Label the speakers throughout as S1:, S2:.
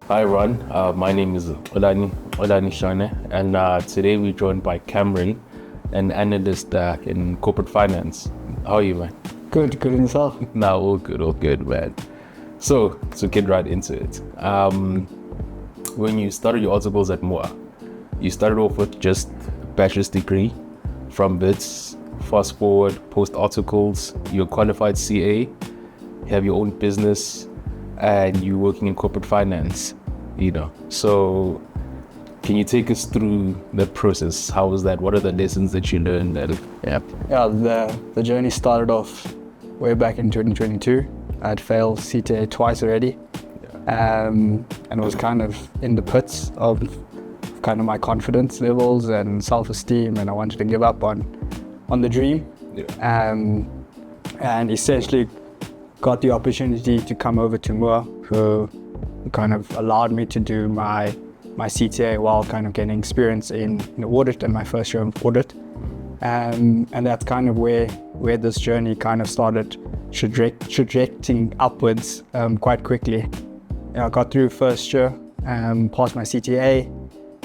S1: Hi Ron, my name is Xolani Hlone, and today we're joined by Cameron, an analyst in corporate finance. How are you, man?
S2: Good in yourself.
S1: Nah, all good, man. So get right into it. When you started your articles at Moore, you started off with just a bachelor's degree from BITS. Fast forward, post articles, you're a qualified CA, you have your own business, and you're working in corporate finance, So can you take us through the process? How was that? What are the lessons that you learned?
S2: The journey started off way back in 2022. I'd failed CTA twice already, and was kind of in the pits of kind of my confidence levels and self-esteem, and I wanted to give up on the dream. And essentially got the opportunity to come over to Moore, who kind of allowed me to do my CTA while kind of getting experience in audit and my first year of audit. And that's kind of where this journey kind of started trajecting upwards quite quickly. I got through first year, passed my CTA,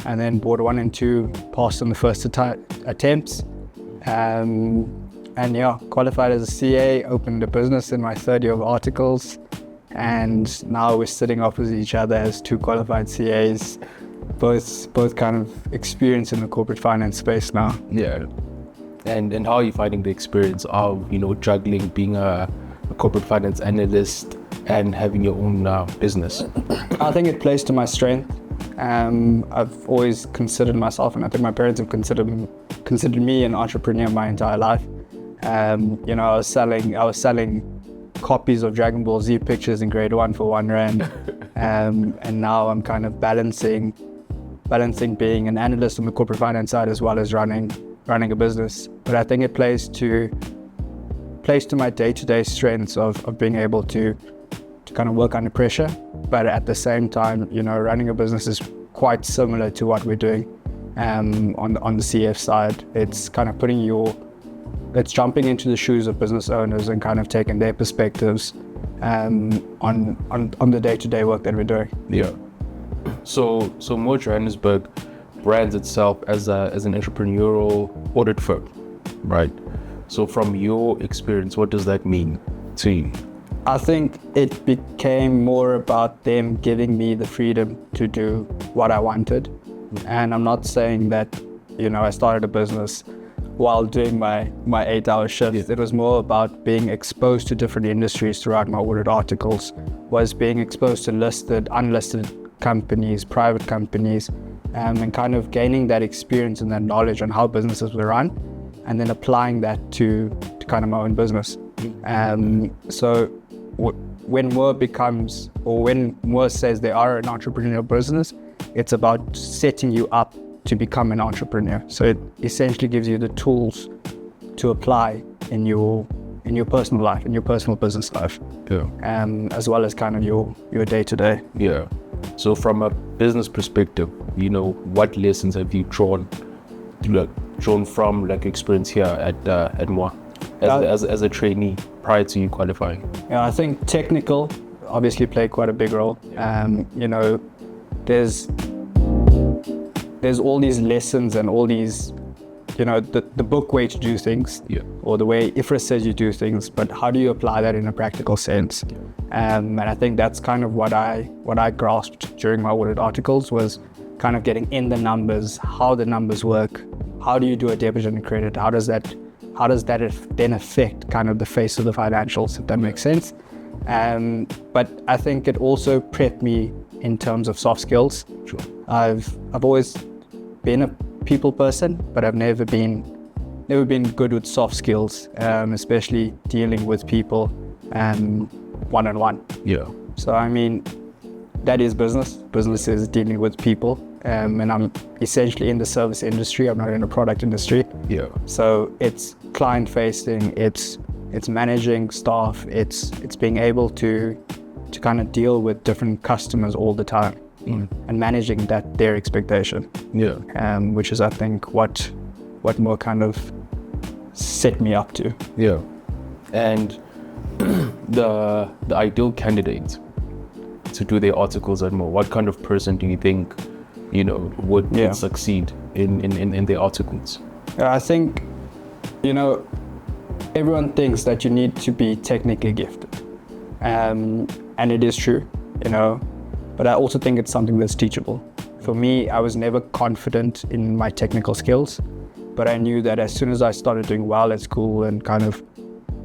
S2: and then board 1 and 2 passed on the first attempts. Qualified as a CA, opened a business in my third year of articles, and now we're sitting opposite each other as two qualified CAs, both kind of experienced in the corporate finance space now.
S1: Yeah. And how are you finding the experience of, juggling being a corporate finance analyst and having your own business?
S2: I think it plays to my strength. I've always considered myself, and I think my parents have considered me an entrepreneur my entire life. I was selling copies of Dragon Ball Z pictures in grade 1 for R1, and now I'm kind of balancing being an analyst on the corporate finance side as well as running a business. But I think it plays to my day-to-day strengths of being able to kind of work under pressure, but at the same time, running a business is quite similar to what we're doing on the CF side. It's kind of it's jumping into the shoes of business owners and kind of taking their perspectives on the day-to-day work that we're doing.
S1: Yeah. So Moore Johannesburg brands itself as an entrepreneurial audit firm, right? So from your experience, what does that mean to you?
S2: I think it became more about them giving me the freedom to do what I wanted. And I'm not saying that, I started a business while doing my 8-hour shifts. It was more about being exposed to different industries throughout my audit articles, was being exposed to listed, unlisted companies, private companies, and kind of gaining that experience and that knowledge on how businesses were run, and then applying that to kind of my own business. So when Moore says they are an entrepreneurial business, it's about setting you up to become an entrepreneur. So it essentially gives you the tools to apply in your personal life, in your personal business life, as well as kind of your day-to-day.
S1: Yeah. So from a business perspective, what lessons have you drawn from experience here at Moore as a trainee prior to you qualifying?
S2: Yeah, I think technical obviously played quite a big role. There's all these lessons and all these, the book way to do things, or the way IFRS says you do things, but how do you apply that in a practical sense? And I think that's kind of what I grasped during my audit articles, was kind of getting in the numbers, how the numbers work, how do you do a debit and a credit, how does that then affect kind of the face of the financials, if that makes sense. But I think it also prepped me in terms of soft skills.
S1: Sure.
S2: I've always been a people person, but I've never been good with soft skills, especially dealing with people one-on-one.
S1: Yeah.
S2: So I mean, that is business. Business is dealing with people, and I'm essentially in the service industry. I'm not in the product industry.
S1: Yeah.
S2: So it's client facing. It's managing staff. It's being able to kind of deal with different customers all the time, and managing their expectation.
S1: Yeah.
S2: Which is, I think, what Moore kind of set me up to.
S1: Yeah. And the ideal candidate to do their articles on Moore? What kind of person do you think, would succeed in their articles?
S2: I think, everyone thinks that you need to be technically gifted. And it is true, but I also think it's something that's teachable. For me, I was never confident in my technical skills, but I knew that as soon as I started doing well at school and kind of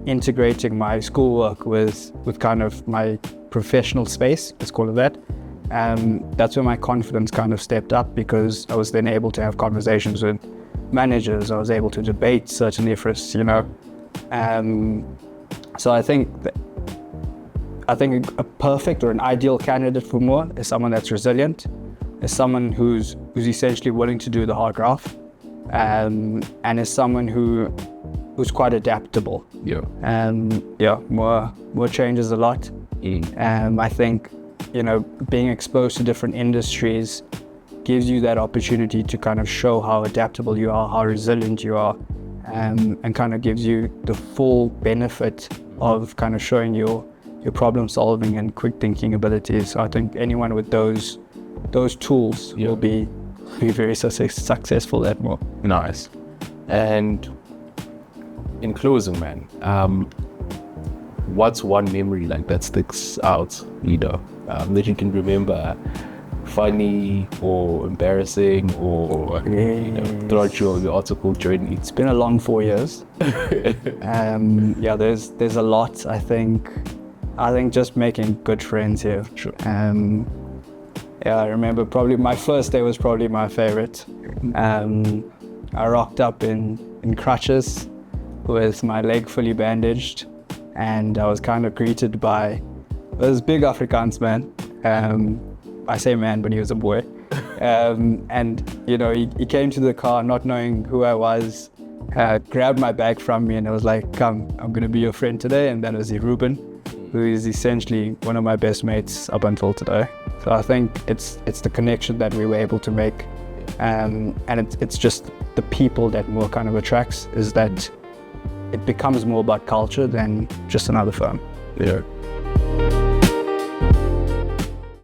S2: integrating my schoolwork with kind of my professional space, let's call it that, that's where my confidence kind of stepped up, because I was then able to have conversations with managers. I was able to debate certain interests, so I think a perfect or an ideal candidate for Moore is someone that's resilient, is someone who's essentially willing to do the hard graft, and is someone who's quite adaptable. Moore changes a lot. I think being exposed to different industries gives you that opportunity to kind of show how adaptable you are, how resilient you are, and kind of gives you the full benefit of kind of showing your problem solving and quick thinking abilities. So I think anyone with those tools will be very successful at Moore.
S1: Nice. And in closing, man, what's one memory like that sticks out, that you can remember, funny or embarrassing, or throughout your article journey?
S2: It's been a long 4 years. There's a lot. I think just making good friends here.
S1: Sure.
S2: I remember probably my first day was probably my favorite. I rocked up in crutches with my leg fully bandaged, and I was kind of greeted by this big Afrikaans man. I say man, but he was a boy. He came to the car not knowing who I was, grabbed my bag from me, and I was like, "Come, I'm gonna be your friend today." And that was Ruben, who is essentially one of my best mates up until today. So I think it's the connection that we were able to make, and it's just the people that Moore kind of attracts, is that it becomes more about culture than just another firm.
S1: Yeah.